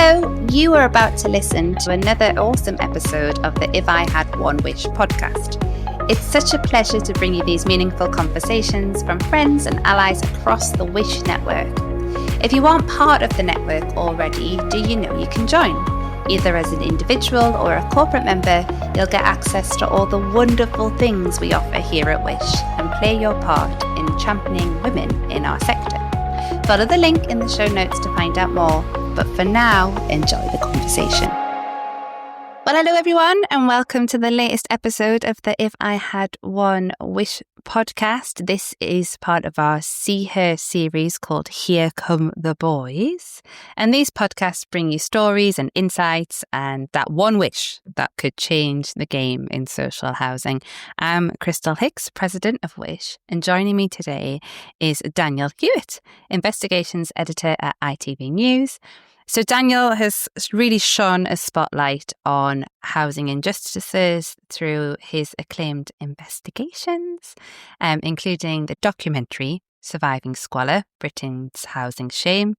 Hello, you are about to listen to another awesome episode of the If I Had One Wish podcast. It's such a pleasure to bring you these meaningful conversations from friends and allies across the Wish network. If you aren't part of the network already, do you know you can join? Either as an individual or a corporate member, you'll get access to all the wonderful things we offer here at Wish and play your part in championing women in our sector. Follow the link in the show notes to find out more, but for now, enjoy the conversation. Well, hello everyone, and welcome to the latest episode of the If I Had One Wish podcast. This is part of our See Her series called Here Come the Boys. And these podcasts bring you stories and insights and that one wish that could change the game in social housing. I'm Crystal Hicks, President of Wish, and joining me today is Daniel Hewitt, Investigations Editor at ITV News. So Daniel has really shone a spotlight on housing injustices through his acclaimed investigations, including the documentary Surviving Squalor, Britain's Housing Shame,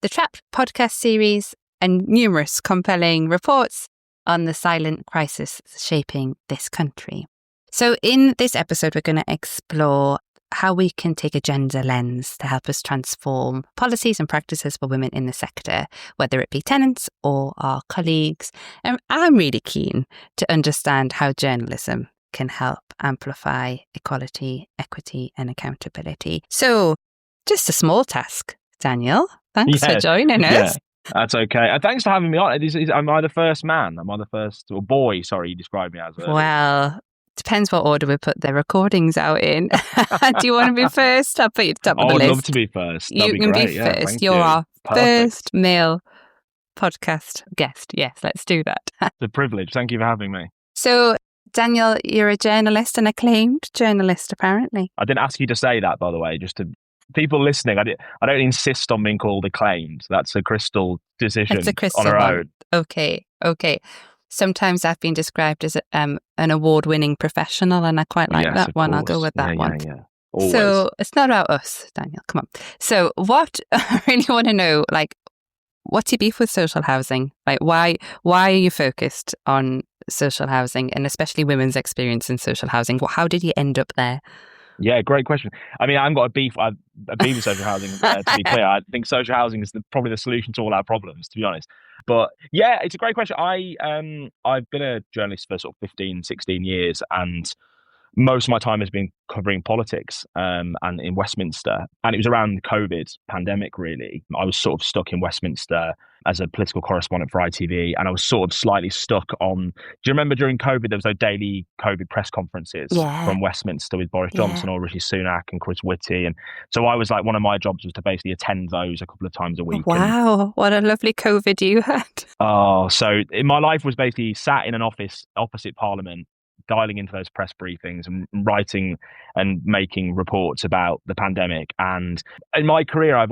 the Trapped podcast series, and numerous compelling reports on the silent crisis shaping this country. So in this episode, we're going to explore how we can take a gender lens to help us transform policies and practices for women in the sector, whether it be tenants or our colleagues. And I'm really keen to understand how journalism can help amplify equality, equity and accountability. So just a small task, Daniel. Thanks for joining us. Yeah. That's okay. And thanks for having me on. Am I the first man? Am I the first or boy? Sorry, you described me as. Well, depends what order we put the recordings out in. Do you want to be first? I'll put you at the top of the list. I'd love to be first. That'd you can great. be first. Thank You're you. our Perfect. first male podcast guest. Yes, let's do that. It's a privilege. Thank you for having me. So, Daniel, you're a journalist, an acclaimed journalist, apparently. I didn't ask you to say that, by the way, just to people listening. I don't insist on being called acclaimed. That's a Crystal decision It's a Crystal on her one. own. Okay. Sometimes I've been described as an award-winning professional, and I quite like that one. I'll go with that one. Yeah. Always. So it's not about us, Daniel. Come on. So what I really want to know, what's your beef with social housing? Why are you focused on social housing and especially women's experience in social housing? How did you end up there? Yeah, great question. I mean, I haven't got a beef with social housing, to be clear. I think social housing is probably the solution to all our problems, to be honest. But yeah, it's a great question. I've been a journalist for sort of 15, 16 years, and most of my time has been covering politics and in Westminster. And it was around the COVID pandemic, really. I was sort of stuck in Westminster as a political correspondent for ITV, and I was sort of slightly stuck on... Do you remember during COVID, there was those daily COVID press conferences from Westminster with Boris Johnson or Rishi Sunak and Chris Whitty? And so I was one of my jobs was to basically attend those a couple of times a week. Wow, what a lovely COVID you had. Oh, so my life was basically sat in an office opposite Parliament, dialing into those press briefings and writing and making reports about the pandemic. And in my career, I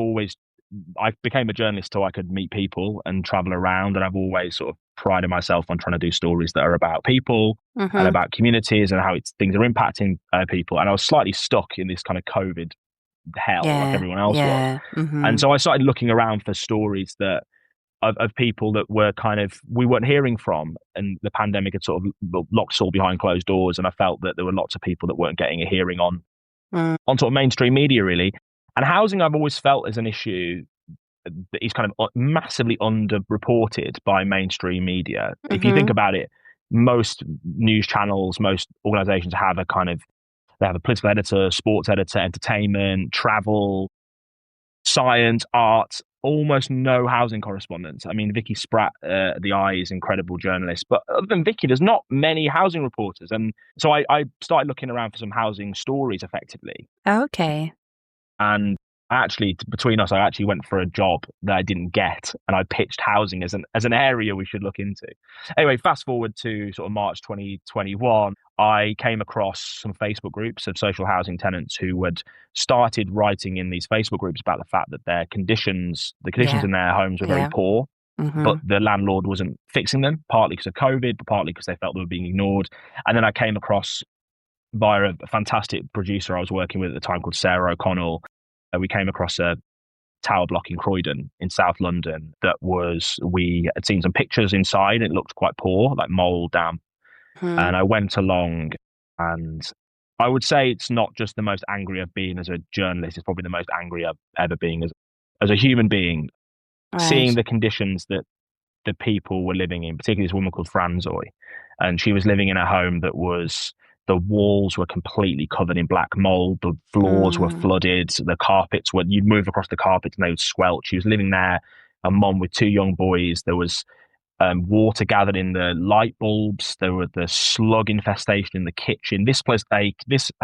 became a journalist so I could meet people and travel around. And I've always sort of prided myself on trying to do stories that are about people and about communities and how things are impacting people. And I was slightly stuck in this kind of COVID hell like everyone else was. And so I started looking around for stories that of people that were we weren't hearing from, and the pandemic had sort of locked us all behind closed doors. And I felt that there were lots of people that weren't getting a hearing on sort of mainstream media, really. And housing, I've always felt is an issue that is kind of massively underreported by mainstream media. If you think about it, most news channels, most organizations have they have a political editor, sports editor, entertainment, travel, science, art, almost no housing correspondents. I mean, Vicky Spratt, The Eye, is an incredible journalist. But other than Vicky, there's not many housing reporters. And so I started looking around for some housing stories, effectively. Okay. And between us, I actually went for a job that I didn't get, and I pitched housing as an area we should look into. Anyway, fast forward to sort of March 2021, I came across some Facebook groups of social housing tenants who had started writing in these Facebook groups about the fact that the conditions in their homes were very poor, but the landlord wasn't fixing them, partly because of COVID, but partly because they felt they were being ignored. And then I came across, via a fantastic producer I was working with at the time called Sarah O'Connell, we came across a tower block in Croydon in South London that we had seen some pictures inside. It looked quite poor, like mold, damp. Hmm. And I went along, and I would say it's not just the most angry I've been as a journalist, it's probably the most angry I've ever been as a human being, seeing Right. the conditions that the people were living in, particularly this woman called Franzoy. And she was living in a home that the walls were completely covered in black mold, the floors were Mm. flooded, the carpets you'd move across the carpets and they would squelch. She was living there, a mom with two young boys. There was water gathered in the light bulbs. There were the slug infestation in the kitchen. This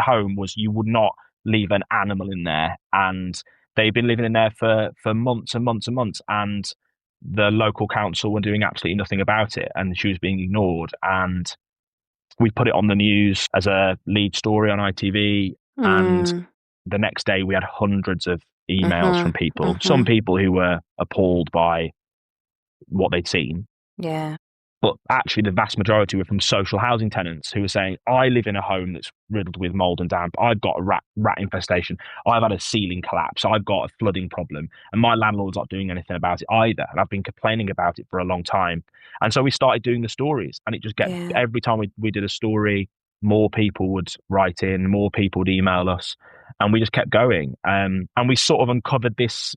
home you would not leave an animal in there, and they've been living in there for months and months and months, and the local council were doing absolutely nothing about it, and she was being ignored. And we put it on the news as a lead story on ITV, and Mm. the next day we had hundreds of emails Mm-hmm. from people, some Mm-hmm. people who were appalled by what they'd seen. Yeah. But actually, the vast majority were from social housing tenants who were saying, I live in a home that's riddled with mold and damp. I've got a rat infestation. I've had a ceiling collapse. I've got a flooding problem. And my landlord's not doing anything about it either. And I've been complaining about it for a long time. And so we started doing the stories. And it just Yeah. every time we did a story, more people would write in, more people would email us. And we just kept going. And we sort of uncovered this.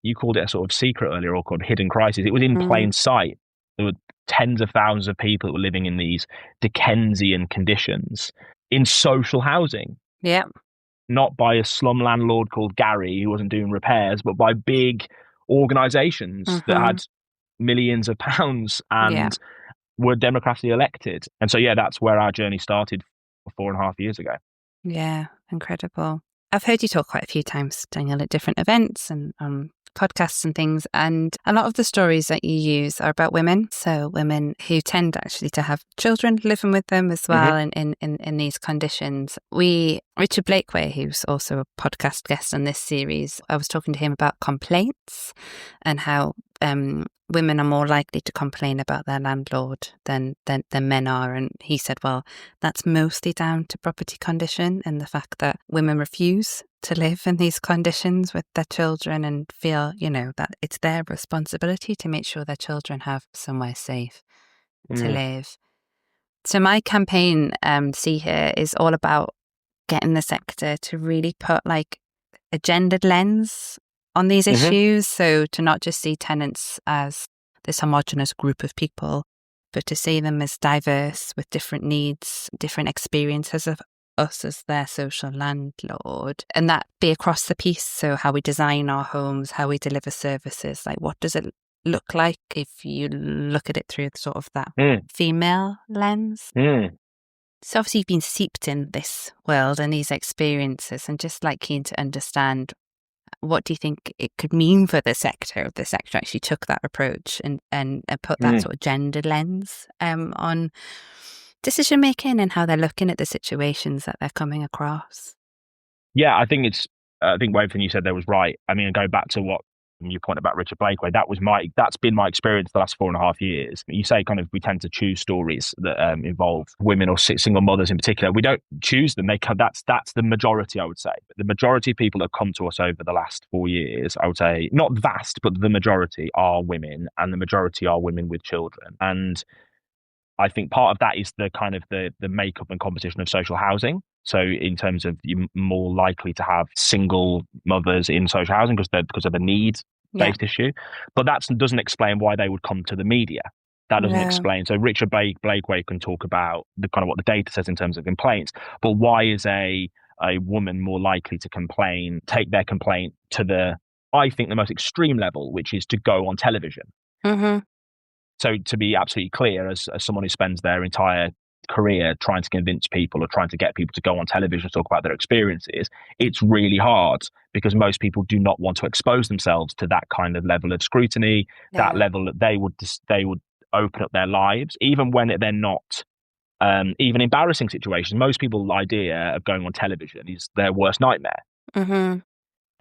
You called it a sort of secret earlier, or called hidden crisis. It was in Mm. plain sight. There were tens of thousands of people that were living in these Dickensian conditions in social housing, Yeah. not by a slum landlord called Gary who wasn't doing repairs, but by big organizations that Mm-hmm. had millions of pounds Yeah. and were democratically elected. And so, yeah, that's where our journey started 4.5 years ago. Yeah. Incredible. I've heard you talk quite a few times, Daniel, at different events and podcasts and things. And a lot of the stories that you use are about women. So women who tend actually to have children living with them as well in these conditions. Richard Blakeway, who's also a podcast guest on this series, I was talking to him about complaints and how women are more likely to complain about their landlord than men are. And he said, well, that's mostly down to property condition and the fact that women refuse to live in these conditions with their children and feel, that it's their responsibility to make sure their children have somewhere safe to live. So my campaign, See Here, is all about getting the sector to really put like a gendered lens on these issues. So to not just see tenants as this homogenous group of people, but to see them as diverse with different needs, different experiences of us as their social landlord, and that be across the piece. So how we design our homes, how we deliver services, like what does it look like if you look at it through sort of that female lens. So obviously you've been steeped in this world and these experiences, and just like keen to understand, what do you think it could mean for the sector if the sector actually took that approach and put that sort of gender lens on decision making and how they're looking at the situations that they're coming across? Yeah, I think everything you said there was right. I mean, go back to what you point about Richard Blakeway. That's been my experience the last 4.5 years. You say kind of we tend to choose stories that involve women or single mothers in particular. We don't choose them. That's the majority, I would say. But the majority of people that have come to us over the last 4 years, I would say, not vast, but the majority are women, and the majority are women with children. And I think part of that is the kind of the makeup and composition of social housing. So in terms of you're more likely to have single mothers in social housing because of a needs-based issue. But that doesn't explain why they would come to the media. That doesn't explain. So Richard Blakeway can talk about the kind of what the data says in terms of complaints, but why is a woman more likely to take their complaint to I think the most extreme level, which is to go on television. So to be absolutely clear, as someone who spends their entire career trying to convince people or trying to get people to go on television to talk about their experiences, it's really hard because most people do not want to expose themselves to that kind of level of scrutiny, that level that they would open up their lives, even when they're not even embarrassing situations. Most people's idea of going on television is their worst nightmare.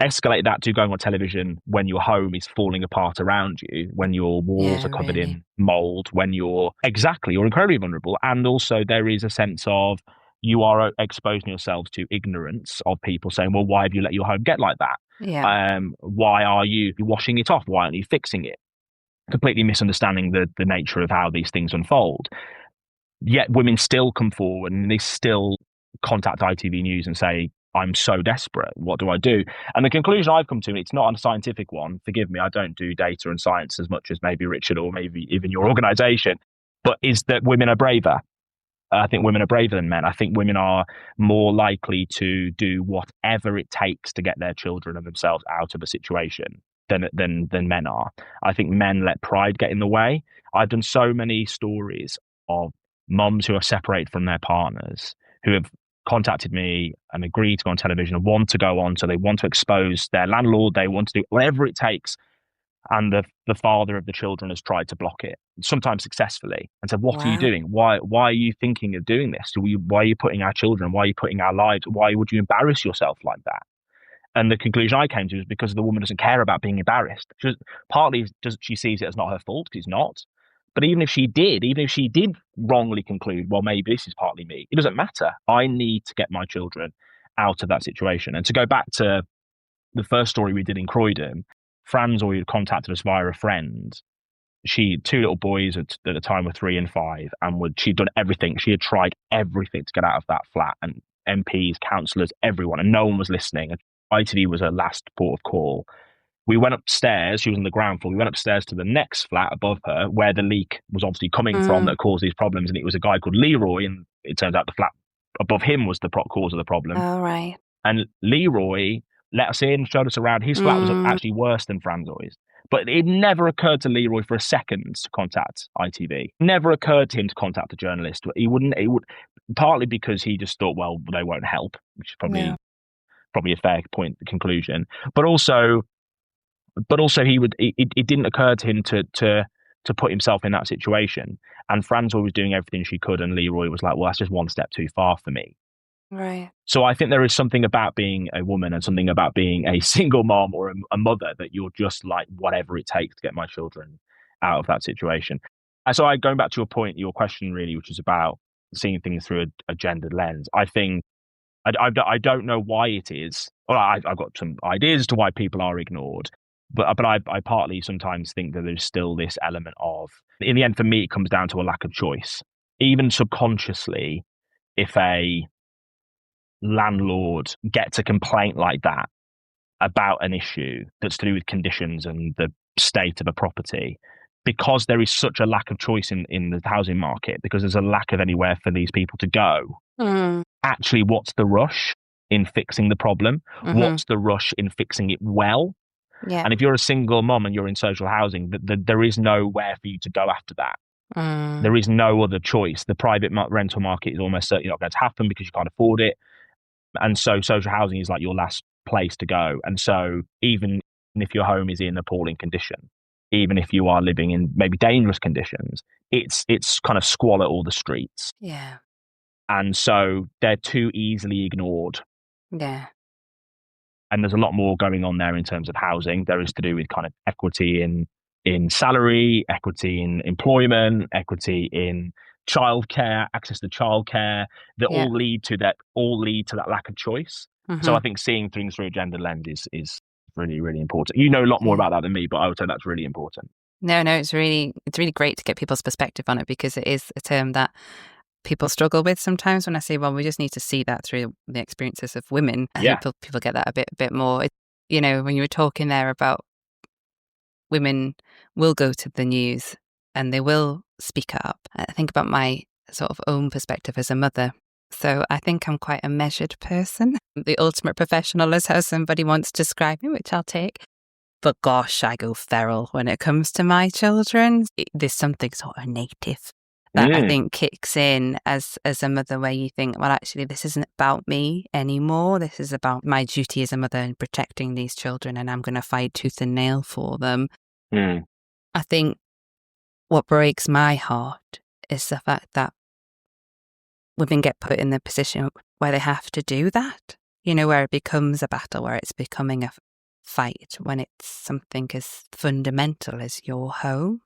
Escalate that to going on television when your home is falling apart around you, when your walls are covered in mold, when you're incredibly vulnerable. And also there is a sense of you are exposing yourselves to ignorance of people saying, well, why have you let your home get like that? Yeah. Why are you washing it off? Why aren't you fixing it? Completely misunderstanding the nature of how these things unfold. Yet women still come forward and they still contact ITV News and say, I'm so desperate. What do I do? And the conclusion I've come to, and it's not a scientific one, forgive me, I don't do data and science as much as maybe Richard or maybe even your organization, but is that women are braver. I think women are braver than men. I think women are more likely to do whatever it takes to get their children and themselves out of a situation than men are. I think men let pride get in the way. I've done so many stories of mums who are separated from their partners who have contacted me and agreed to go on television and want to go on. So they want to expose their landlord. They want to do whatever it takes. And the father of the children has tried to block it, sometimes successfully, and said, "What are you Wow. doing? Why are you thinking of doing this? Why are you putting our children? Why are you putting our lives? Why would you embarrass yourself like that?" And the conclusion I came to is because the woman doesn't care about being embarrassed. Partly she sees it as not her fault because it's not. But even if she did wrongly conclude, well, maybe this is partly me, it doesn't matter. I need to get my children out of that situation. And to go back to the first story we did in Croydon, Franz already contacted us via a friend. She had two little boys at the time were 3 and 5, and she'd done everything. She had tried everything to get out of that flat, and MPs, councillors, everyone, and no one was listening. ITV was her last port of call. We went upstairs. She was on the ground floor. We went upstairs to the next flat above her, where the leak was obviously coming from that caused these problems. And it was a guy called Leroy, and it turns out the flat above him was the cause of the problem. All right. And Leroy let us in, showed us around. His flat was actually worse than Franzoy's. But it never occurred to Leroy for a second to contact ITV. Never occurred to him to contact a journalist. He wouldn't. It would partly because he just thought, well, they won't help, which is probably a fair point conclusion. But also he would. It didn't occur to him to put himself in that situation. And Franzoy was doing everything she could, and Leroy was like, well, that's just one step too far for me. Right. So I think there is something about being a woman and something about being a single mom or a mother that you're just like, whatever it takes to get my children out of that situation. And so going back to your question really, which is about seeing things through a gendered lens, I think I don't know why it is. Well, I've got some ideas as to why people are ignored, but I partly sometimes think that there's still this element of, in the end, for me, it comes down to a lack of choice. Even subconsciously, if a landlord gets a complaint like that about an issue that's to do with conditions and the state of a property, because there is such a lack of choice in the housing market, because there's a lack of anywhere for these people to go, actually, what's the rush in fixing the problem? What's the rush in fixing it well? Yeah. And if you're a single mom and you're in social housing, there is nowhere for you to go after that. There is no other choice. The private rental market is almost certainly not going to happen because you can't afford it. And so social housing is like your last place to go. And so even if your home is in appalling condition, even if you are living in maybe dangerous conditions, it's kind of squalor all the streets. Yeah. And so they're too easily ignored. Yeah. And there's a lot more going on there in terms of housing. There is to do with kind of equity in salary, equity in employment, equity in childcare, access to childcare, that all lead to that lack of choice. So I think seeing things through a gender lens is really, really important. You know a lot more about that than me, but I would say that's really important. No, it's really great to get people's perspective on it, because it is a term that people struggle with sometimes. When I say, well, we just need to see that through the experiences of women, I think people get that a bit more. When you were talking there about women will go to the news and they will speak up. I think about my sort of own perspective as a mother. So I think I'm quite a measured person. The ultimate professional is how somebody wants to describe me, which I'll take. But gosh, I go feral when it comes to my children. There's something sort of native that I think kicks in as a mother, where you think, well, actually, this isn't about me anymore. This is about my duty as a mother and protecting these children, and I'm going to fight tooth and nail for them. I think what breaks my heart is the fact that women get put in the position where they have to do that, where it becomes a battle, where it's becoming a fight, when it's something as fundamental as your home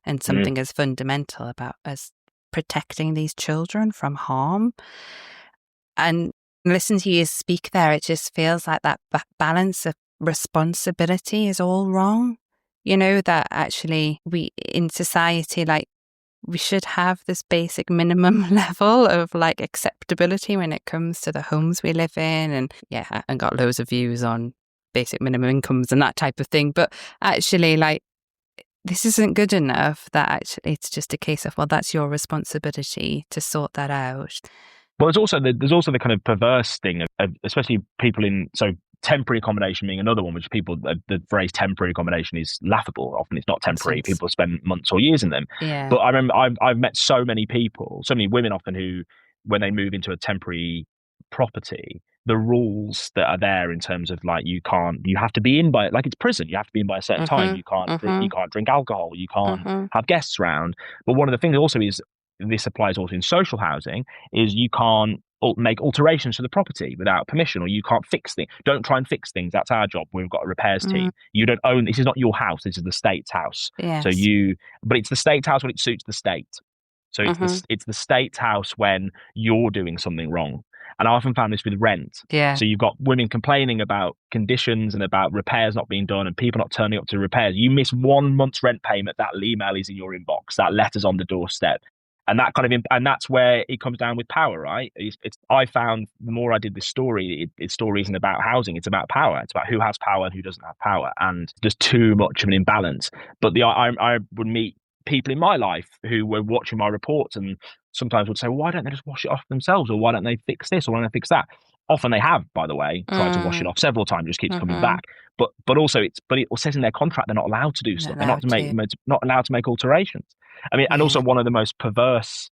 and something as fundamental about us protecting these children from harm. And listen to you speak there, it just feels like that balance of responsibility is all wrong. You know, that actually we in society, like, we should have this basic minimum level of like acceptability when it comes to the homes we live in. And yeah, I got loads of views on basic minimum incomes and that type of thing. But actually, like, this isn't good enough. That actually it's just a case of, well, that's your responsibility to sort that out. Well, there's also the kind of perverse thing of especially people in temporary accommodation being another one, which people the phrase temporary accommodation is laughable. Often it's not temporary. Nonsense. People spend months or years in them. Yeah. But I remember I've met so many people, so many women often who, when they move into a temporary property, the rules that are there in terms of like you have to be in by, like, it's prison. You have to be in by a certain time. You can't drink alcohol. You can't have guests around. But one of the things also is, this applies also in social housing, is you can't make alterations to the property without permission, or you can't fix things. Don't try and fix things. That's our job. We've got a repairs team. You don't own, this is not your house. This is the state's house. Yes. But it's the state's house when it suits the state. So it's the state's house when you're doing something wrong. And I often found this with rent. Yeah. So you've got women complaining about conditions and about repairs not being done and people not turning up to repairs. You miss 1 month's rent payment, that email is in your inbox, that letter's on the doorstep. And that kind of, and that's where it comes down with power, right? I found the more I did this story, its story isn't about housing, it's about power. It's about who has power and who doesn't have power. And there's too much of an imbalance. But I would meet people in my life who were watching my reports and sometimes would say, well, why don't they just wash it off themselves? Or why don't they fix this? Or why don't they fix that? Often they have, by the way, tried to wash it off several times, just keeps coming back. But also it says in their contract they're not allowed to do stuff. They're not allowed to make alterations. I mean, and also one of the most perverse,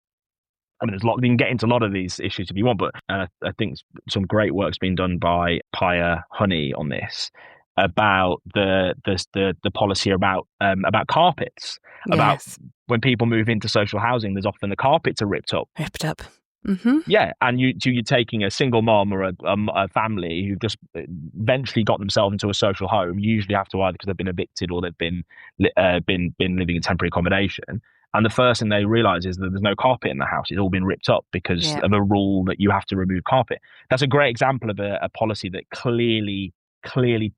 I mean, you can get into a lot of these issues if you want, but I think some great work's been done by Paya Honey on this, about the policy about carpets, about when people move into social housing, there's often the carpets are ripped up. Yeah, and you're taking a single mom or a family who just eventually got themselves into a social home, usually have to either because they've been evicted or they've been living in temporary accommodation. And the first thing they realise is that there's no carpet in the house. It's all been ripped up because of a rule that you have to remove carpet. That's a great example of a policy that clearly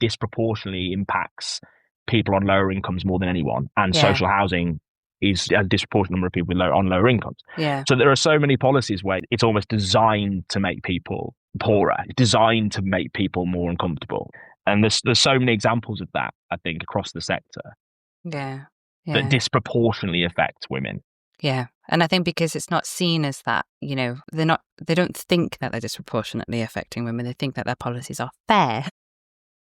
disproportionately impacts people on lower incomes more than anyone. And social housing is a disproportionate number of people on lower incomes. Yeah. So there are so many policies where it's almost designed to make people poorer, designed to make people more uncomfortable. And there's so many examples of that, I think, across the sector. Yeah. That disproportionately affect women. Yeah. And I think because it's not seen as that, you know, they don't think that they're disproportionately affecting women. They think that their policies are fair.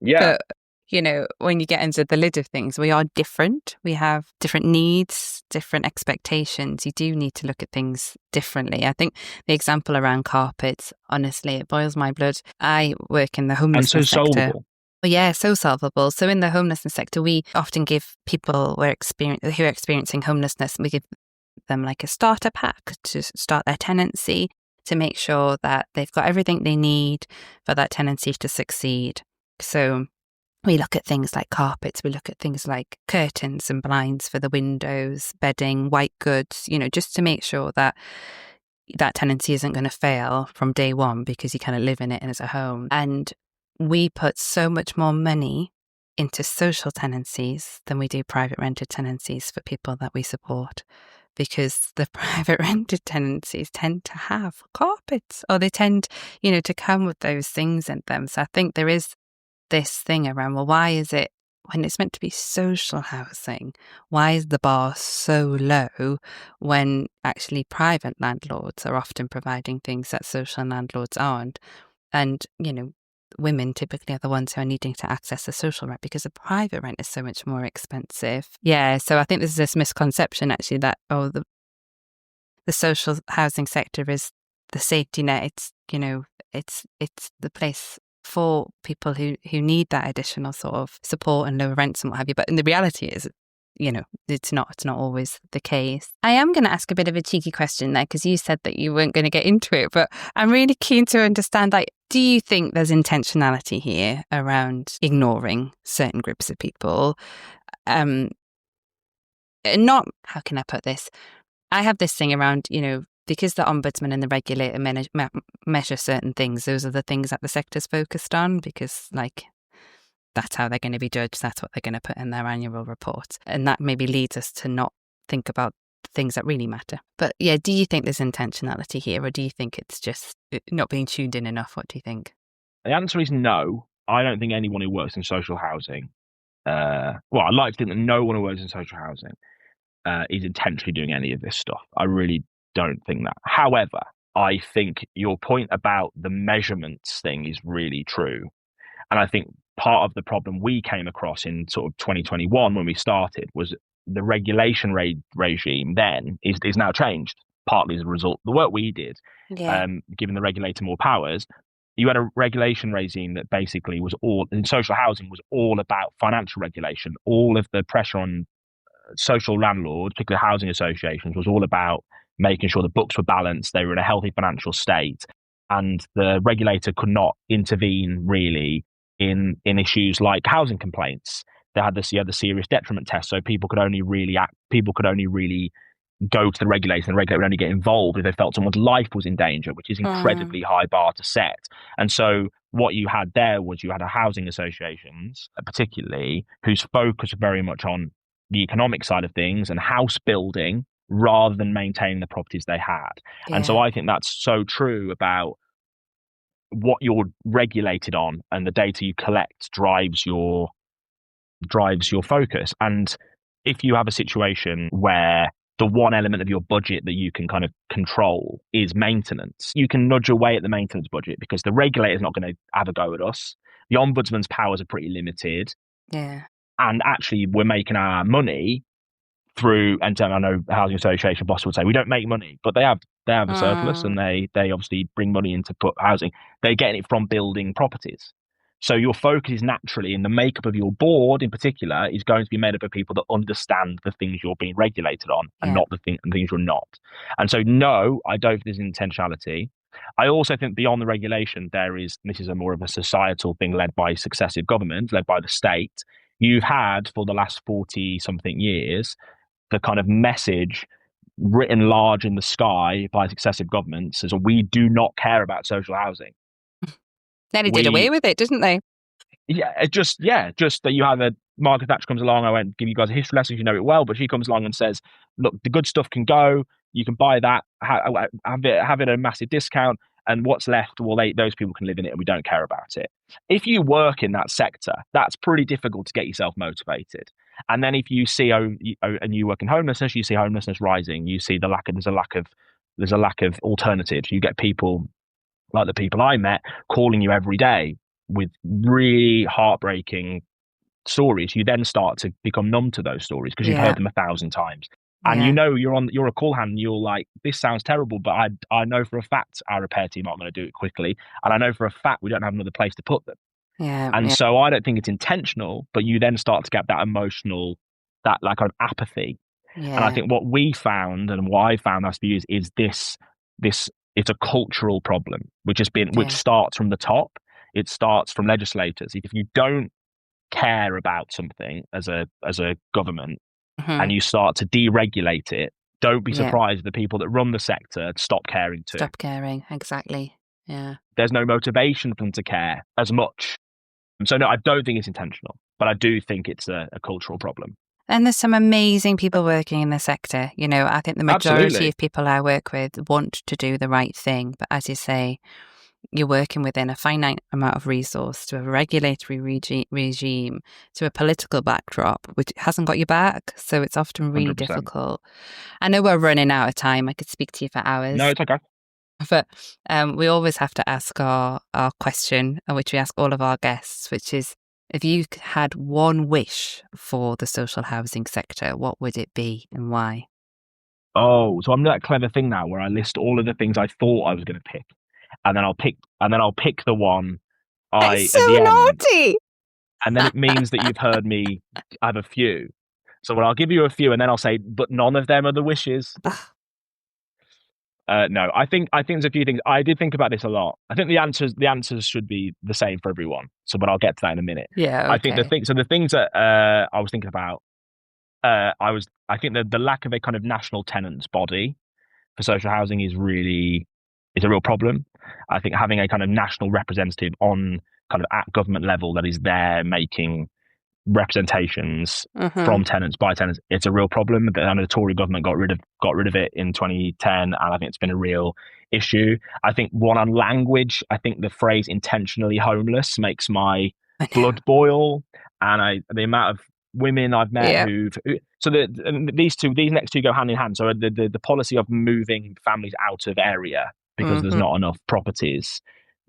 Yeah. But, you know, when you get into the lid of things, we are different. We have different needs, different expectations. You do need to look at things differently. I think the example around carpets, honestly, it boils my blood. I work in the homelessness sector. Solvable. Yeah, so solvable. So in the homelessness sector, we often give people who are experiencing homelessness, we give them like a starter pack to start their tenancy, to make sure that they've got everything they need for that tenancy to succeed. So we look at things like carpets, we look at things like curtains and blinds for the windows, bedding, white goods, you know, just to make sure that that tenancy isn't going to fail from day one because you kind of live in it and as a home. And we put so much more money into social tenancies than we do private rented tenancies for people that we support, because the private rented tenancies tend to have carpets, or they tend, you know, to come with those things in them. So I think there is this thing around, well, why is it, when it's meant to be social housing, why is the bar so low when actually private landlords are often providing things that social landlords aren't? And, you know, women typically are the ones who are needing to access the social rent because the private rent is so much more expensive. Yeah, so I think there's this misconception actually that, the social housing sector is the safety net. It's, you know, it's the place for people who need that additional sort of support and lower rents and what have you. But in the reality is, you know, it's not always the case. I am going to ask a bit of a cheeky question there, because you said that you weren't going to get into it, but I'm really keen to understand, like, do you think there's intentionality here around ignoring certain groups of people? Not, how can I put this? I have this thing around, you know, because the ombudsman and the regulator measure certain things, those are the things that the sector's focused on, because, like, that's how they're going to be judged. That's what they're going to put in their annual report. And that maybe leads us to not think about things that really matter. But yeah, do you think there's intentionality here, or do you think it's just not being tuned in enough? What do you think? The answer is no. I don't think anyone who works in social housing, well, I'd like to think that no one who works in social housing is intentionally doing any of this stuff. I really don't think that. However, I think your point about the measurements thing is really true. And I think part of the problem we came across in sort of 2021 when we started was the regulation regime then is now changed, partly as a result of the work we did, giving the regulator more powers. You had a regulation regime that basically was all, in social housing, was all about financial regulation. All of the pressure on social landlords, particularly housing associations, was all about making sure the books were balanced, they were in a healthy financial state, and the regulator could not intervene really in issues like housing complaints. They had the serious detriment test, so people could only really go to the regulator, and the regulator would only get involved if they felt someone's life was in danger, which is incredibly high bar to set. And so what you had there was you had a housing associations, particularly, whose focus was very much on the economic side of things and house building rather than maintaining the properties they had. And so I think that's so true about what you're regulated on, and the data you collect drives your focus. And if you have a situation where the one element of your budget that you can kind of control is maintenance, you can nudge away at the maintenance budget because the regulator is not going to have a go at us. The ombudsman's powers are pretty limited. Yeah. And actually, we're making our money through, and I know housing association boss would say we don't make money, but they have a surplus, and they obviously bring money into put housing. They're getting it from building properties. So your focus is naturally, in the makeup of your board in particular, is going to be made up of people that understand the things you're being regulated on and not the things you're not. And so, no, I don't think there's intentionality. I also think beyond the regulation, this is a more of a societal thing led by successive governments, led by the state. You've had for the last 40 something years, the kind of message written large in the sky by successive governments is we do not care about social housing. They did away with it, didn't they? Yeah, just that you have Margaret Thatcher comes along. I won't give you guys a history lesson, you know it well, but she comes along and says, look, the good stuff can go. You can buy that, have it at a massive discount, and what's left, well, those people can live in it, and we don't care about it. If you work in that sector, that's pretty difficult to get yourself motivated. And then if you see and you work in homelessness, you see homelessness rising. You see there's a lack of alternatives. You get people like the people I met calling you every day with really heartbreaking stories. You then start to become numb to those stories because you've heard them 1,000 times. And you're a call hand, and you're like, this sounds terrible, but I know for a fact our repair team aren't going to do it quickly, and I know for a fact we don't have another place to put them. So I don't think it's intentional, but you then start to get that emotional, that like kind of apathy. And I think what we found, and what I found last few years, is this it's a cultural problem, which starts from the top. It starts from legislators. If you don't care about something as a government, and you start to deregulate it, don't be surprised if the people that run the sector stop caring too. Stop caring, exactly. Yeah. There's no motivation for them to care as much. So no, I don't think it's intentional, but I do think it's a cultural problem. And there's some amazing people working in the sector. You know, I think the majority of people I work with want to do the right thing. But as you say, you're working within a finite amount of resource, to a regulatory regime, to a political backdrop, which hasn't got your back. So it's often really 100%. Difficult. I know we're running out of time. I could speak to you for hours. No, it's okay. But we always have to ask our question, which we ask all of our guests, which is, if you had one wish for the social housing sector, what would it be and why? Oh, so I'm doing that clever thing now where I list all of the things I thought I was going to pick, and then I'll pick the one That's so naughty. And then it means that you've heard me have a few. So I'll give you a few, and then I'll say, but none of them are the wishes. No, I think there's a few things. I did think about this a lot. I think the answers should be the same for everyone. But I'll get to that in a minute. Yeah. Okay. I think the things that I was thinking about, I think that the lack of a kind of national tenants body for social housing is a real problem. I think having a kind of national representative on kind of at government level that is there making representations from tenants by tenants, it's a real problem. I know the Tory government got rid of it in 2010, and I think it's been a real issue. I think one on language, I think the phrase intentionally homeless makes my blood boil, and the amount of women I've met these next two go hand in hand. So the policy of moving families out of area because there's not enough properties,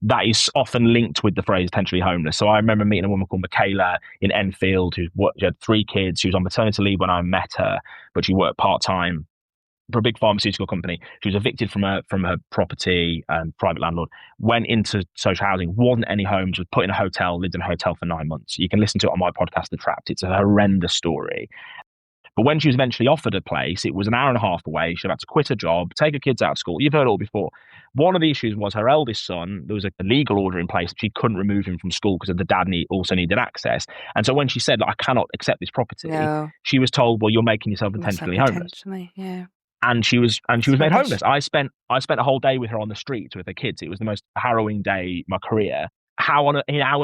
that is often linked with the phrase intentionally homeless. So I remember meeting a woman called Michaela in Enfield she had 3 kids. She was on maternity leave when I met her, but she worked part-time for a big pharmaceutical company. She was evicted from her property and private landlord, went into social housing, wasn't any homes, was put in a hotel, lived in a hotel for 9 months. You can listen to it on my podcast, The Trapped. It's a horrendous story. But when she was eventually offered a place, it was an hour and a half away. She had to quit her job, take her kids out of school. You've heard it all before. One of the issues was her eldest son, there was a legal order in place. She couldn't remove him from school because the dad also needed access. And so when she said, I cannot accept this property, she was told, well, you're making yourself intentionally homeless. Yeah. And she was made homeless. I spent a whole day with her on the streets with her kids. It was the most harrowing day of my career. How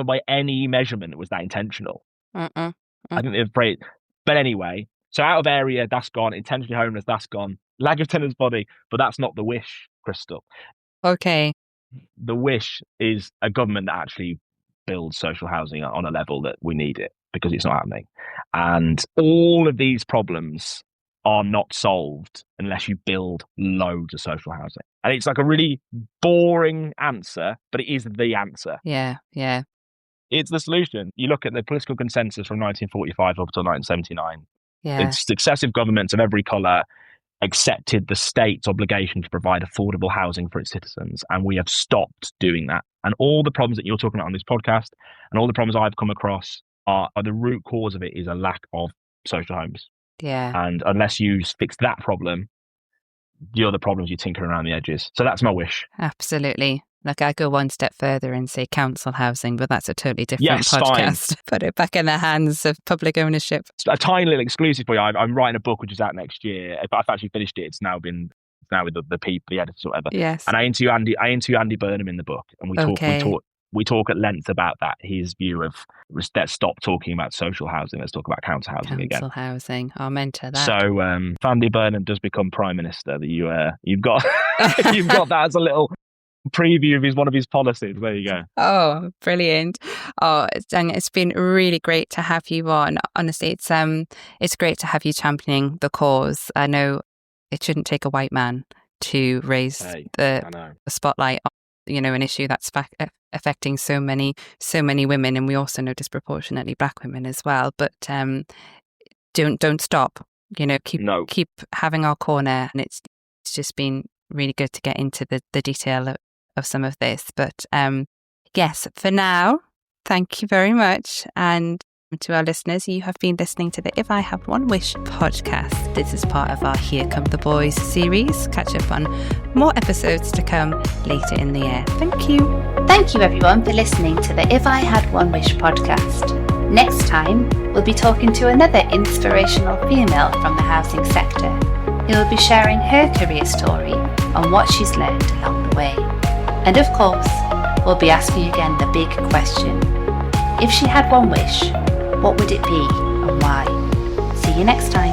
by any measurement was that intentional? I think they're afraid. But anyway, so out of area, that's gone. Intentionally homeless, that's gone. Lag of tenant's body, but that's not the wish, Crystal. Okay. The wish is a government that actually builds social housing on a level that we need it, because it's not happening. And all of these problems are not solved unless you build loads of social housing. And it's like a really boring answer, but it is the answer. Yeah. It's the solution. You look at the political consensus from 1945 up until 1979. It's successive governments of every colour accepted the state's obligation to provide affordable housing for its citizens, and we have stopped doing that. And all the problems that you're talking about on this podcast and all the problems I've come across are the root cause of it is a lack of social homes. Yeah. And unless you fix that problem, the other problems you tinker around the edges. So that's my wish. Absolutely. Like, I go one step further and say council housing, but that's a totally different podcast. Fine. Put it back in the hands of public ownership. A tiny little exclusive for you. I'm writing a book which is out next year. If I've actually finished it, it's now with the people, the editors, or whatever. Yes. And I interview Andy Burnham in the book, and we talk at length about that. His view of let's stop talking about social housing. Let's talk about council housing again. Council housing. I'll mentor that. So, if Andy Burnham does become prime minister, that you've got you've got that as a little preview of one of his policies. There you go. Oh, brilliant. Oh, it's been really great to have you on. Honestly, it's great to have you championing the cause. I know it shouldn't take a white man to raise the spotlight on, an issue that's affecting so many women, and we also know disproportionately Black women as well. But don't stop. Keep having our corner, and it's just been really good to get into the detail of some of this. But yes, for now, thank you very much. And to our listeners, you have been listening to the If I Have One Wish podcast. This is part of our Here Come the Boys series. Catch up on more episodes to come later in the year. Thank you. Thank you everyone for listening to the If I Had One Wish podcast. Next time, we'll be talking to another inspirational female from the housing sector, who will be sharing her career story and what she's learned along the way. And of course, we'll be asking again the big question. If she had one wish, what would it be and why? See you next time.